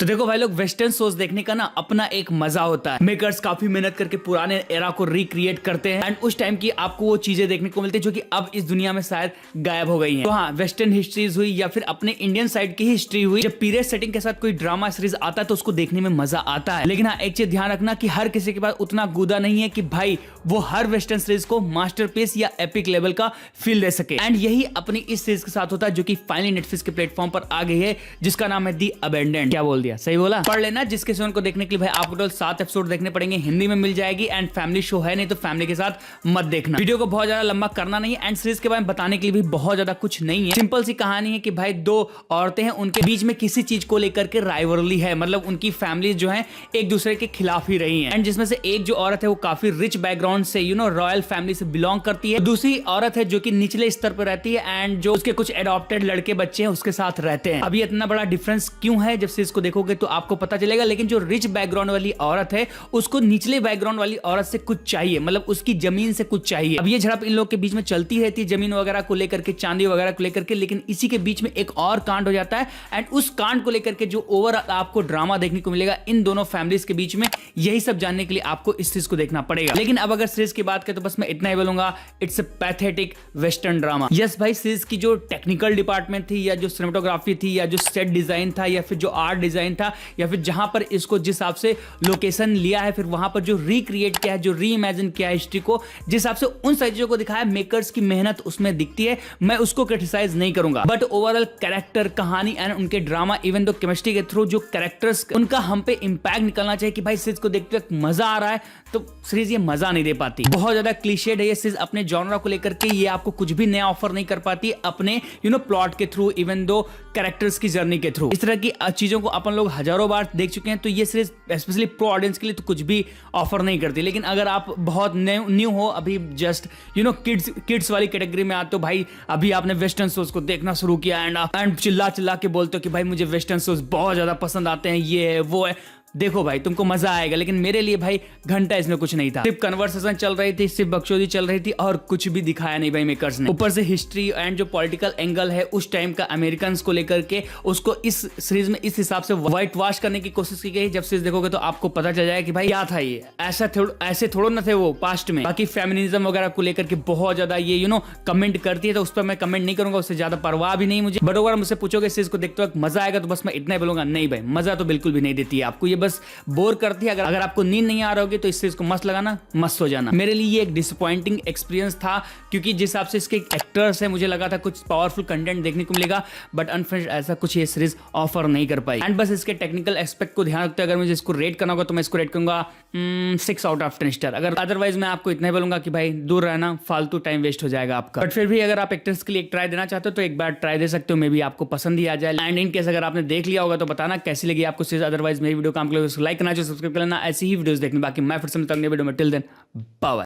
तो देखो भाई लोग, वेस्टर्न शोज देखने का ना अपना एक मजा होता है। मेकर्स काफी मेहनत करके पुराने एरा को रिक्रिएट करते हैं एंड उस टाइम की आपको वो चीजें देखने को मिलती है जो कि अब इस दुनिया में शायद गायब हो गई हैं। तो हाँ, वेस्टर्न हिस्ट्रीज हुई या फिर अपने इंडियन साइड की हिस्ट्री हुई, जब पीरियड सेटिंग के साथ कोई ड्रामा सीरीज आता है तो उसको देखने में मजा आता है। लेकिन हाँ, एक चीज ध्यान रखना कि हर किसी के पास उतना गुदा नहीं है कि भाई वो हर वेस्टर्न सीरीज को मास्टरपीस या एपिक लेवल का फील दे सके। एंड यही अपनी इस सीरीज के साथ होता है जो कि फाइनली नेटफ्लिक्स के प्लेटफॉर्म पर आ गई है, जिसका नाम है दी अबेंडेंट। क्या बोल दिया, सही बोला? पढ़ लेना। जिसके सीजन को देखने के लिए भाई आपको टोटल 7 एपिसोड देखने पड़ेंगे, हिंदी में मिल जाएगी एंड फैमिली शो है, नहीं तो फैमिली के साथ मत देखना। वीडियो को बहुत ज्यादा लंबा करना नहीं है एंड सीरीज के बारे में बताने के लिए भी बहुत ज्यादा कुछ नहीं है। सिंपल सी कहानी है कि भाई दो औरतें हैं, उनके बीच में किसी चीज को लेकर के राइवलरी है, मतलब उनकी फैमिली जो है एक दूसरे के खिलाफ ही रही है। एंड जिसमें से एक जो औरत है वो काफी रिच बैकग्राउंड से रॉयल फैमिली से बिलोंग करती है, दूसरी औरत है जो कि निचले स्तर पर रहती है एंड जो उसके कुछ एडॉप्टेड लड़के बच्चे हैं उसके साथ रहते हैं। अब ये इतना बड़ा डिफरेंस क्यों है, जब से इसको देखोगे तो आपको पता चलेगा। लेकिन जो रिच बैकग्राउंड वाली औरत है उसको निचले बैकग्राउंड वाली औरत से कुछ चाहिए, मतलब उसकी जमीन से कुछ चाहिए। अब ये झड़प इन लोग के बीच में चलती रहती है जमीन वगैरह को लेकर के, चांदी वगैरह को लेकर के। लेकिन इसी के बीच में एक और कांड हो जाता है एंड उस कांड को लेकर के जो ओवरऑल आपको ड्रामा देखने को मिलेगा इन दोनों फैमिलीज के बीच में, यही सब जानने के लिए आपको इस चीज को देखना पड़ेगा। लेकिन अब अगर सीरीज की बात करें तो बस मैं इतना ही बोलूंगा, it's a pathetic western drama. Yes भाई, सीरीज की जो टेक्निकल डिपार्टमेंट थी या जो सिनेमेटोग्राफी थी या जो सेट डिजाइन था या फिर जो आर्ट डिजाइन था या फिर जहां पर इसको जिस हिसाब से लोकेशन लिया है, फिर वहां पर जो रिक्रिएट किया है, जो री इमेजिन किया है हिस्ट्री को, जिस हिसाब से उन सारी चीजों को दिखाया, मेकर्स की मेहनत उसमें दिखती है। मैं उसको क्रिटिसाइज नहीं करूंगा, बट ओवरऑल कैरेक्टर, कहानी एंड उनके ड्रामा, इवन दो केमिस्ट्री के थ्रू जो कैरेक्टर्स उनका हम पे इंपैक्ट निकलना चाहिए कि भाई सीरीज को देखते वक्त मजा आ रहा है, तो सीरीज ये मजा नहीं दे पाती। बहुत ज्यादा क्लीशेड है ये सीरीज अपने जॉनरा को लेकर के, ये आपको कुछ भी नया ऑफर नहीं कर पाती अपने प्लॉट के थ्रू, इवन दो कैरेक्टर्स की जर्नी के थ्रू। इस तरह की चीजों को अपन लोग हजारों बार देख चुके हैं, तो ये सीरीज स्पेशली प्रो ऑडियंस के लिए तो कुछ भी ऑफर नहीं करती। लेकिन अगर आप बहुत न्यू हो, अभी जस्ट किड्स वाली कैटेगरी में आते हो, भाई अभी आपने वेस्टर्न शोज को देखना शुरू किया एंड चिल्ला चिल्ला के बोलते हो कि भाई मुझे वेस्टर्न शोज बहुत ज्यादा पसंद आते हैं, ये है वो है, देखो भाई तुमको मजा आएगा। लेकिन मेरे लिए भाई घंटा इसमें कुछ नहीं था, सिर्फ कन्वर्सेशन चल रही थी, सिर्फ बकचोदी चल रही थी और कुछ भी दिखाया नहीं भाई मेकर्स ने। ऊपर से हिस्ट्री एंड जो पॉलिटिकल एंगल है उस टाइम का अमेरिकन को लेकर के, उसको इस सीरीज में इस हिसाब से व्हाइट वॉश करने की कोशिश की गई। जब सीरीज देखोगे तो आपको पता चल जाएगा कि भाई क्या था ये, ऐसे थोड़ा ना थे वो पास्ट में। बाकी फेमिनिज्म वगैरह को लेकर के बहुत ज्यादा ये कमेंट करती है, तो उस पर मैं कमेंट नहीं करूंगा, उससे ज्यादा परवाह भी नहीं मुझे। बट अगर मुझसे पूछोगे सीरीज को देखते वक्त मजा आएगा, तो बस मैं इतना ही बोलूंगा, नहीं भाई मजा तो बिल्कुल भी नहीं देती है आपको, ये बस बोर करती है। अगर आपको नींद नहीं आ रहा होगी तो इस सीरीज को मस्त लगाना, मस्त हो जाना। मेरे लिए ये एक डिसअपॉइंटिंग एक्सपीरियंस था, क्योंकि जिस हिसाब से इसके एक्टर्स हैं मुझे लगा था कुछ पावरफुल कंटेंट देखने को मिलेगा, बट अनफॉर्चुनेटली ऐसा कुछ ये सीरीज ऑफर नहीं कर पाई। एंड बस इसके टेक्निकल एस्पेक्ट को ध्यान रखते हुए अगर मुझे इसको रेट करना होगा तो मैं इसको रेट करूंगा 6 आउट ऑफ 10 स्टार। अगर अदरवाइज मैं आपको इतना ही बोलूंगा कि भाई दूर रहना, फालतू टाइम वेस्ट हो जाएगा आपका। बट फिर भी अगर आप एक्टर्स के लिए एक ट्राई देना चाहते हो तो एक बार ट्राई दे सकते हो, मे बी आपको पसंद ही आ जाए। एंड इन केस अगर आपने देख लिया होगा तो बताना कैसी लगी आपको सीरीज। अदरवाइज मेरी वीडियो काम के लिए लाइक करना, सब्सक्राइब करना ऐसी ही वीडियोस देखने। बाकी मैं फिर से मिलता हूं अगले वीडियो में, टिल देन बाय।